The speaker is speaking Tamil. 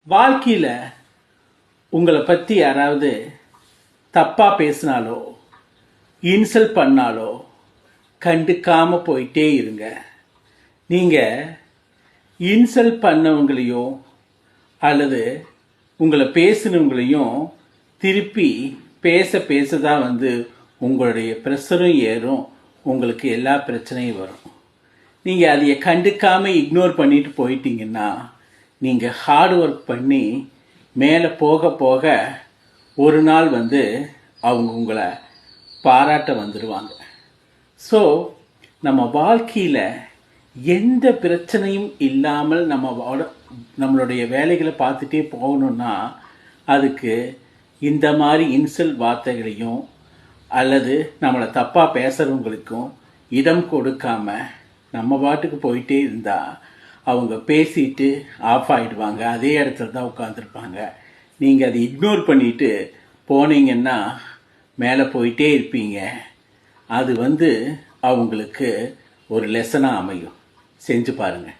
வாழ்க்கையில் உங்களை பற்றி யாராவது தப்பாக பேசினாலோ இன்சல்ட் பண்ணாலோ கண்டுக்காமல் போயிட்டே இருங்க. நீங்கள் இன்சல்ட் பண்ணவங்களையும் அல்லது உங்களை பேசினவங்களையும் திருப்பி பேச தான் உங்களுடைய ப்ரெஷரும் ஏறும், உங்களுக்கு எல்லா பிரச்சனையும் வரும். நீங்கள் அதையை கண்டுக்காமல் இக்னோர் பண்ணிட்டு போயிட்டீங்கன்னா நீங்கள் ஹார்ட் ஒர்க் பண்ணி மேலே போக போக ஒரு நாள் அவங்க உங்களை பாராட்ட வந்துடுவாங்க. ஸோ நம்ம வாழ்க்கையில் எந்த பிரச்சனையும் இல்லாமல் நம்மளுடைய வேலைகளை பார்த்துட்டே போகணுன்னா அதுக்கு இந்த மாதிரி இன்சல்ட் வார்த்தைகளையும் அல்லது நம்மளை தப்பாக பேசுகிறவங்களுக்கும் இடம் கொடுக்காம நம்ம பாட்டுக்கு போயிட்டே இருந்தால் அவங்க பேசிட்டு ஆஃப் ஆகிடுவாங்க, அதே இடத்துல தான் உட்காந்துருப்பாங்க. நீங்கள் அதை இக்னோர் பண்ணிட்டு போனீங்கன்னா மேலே போயிட்டே இருப்பீங்க. அது அவங்களுக்கு ஒரு லெசனாக அமையும். செஞ்சு பாருங்கள்.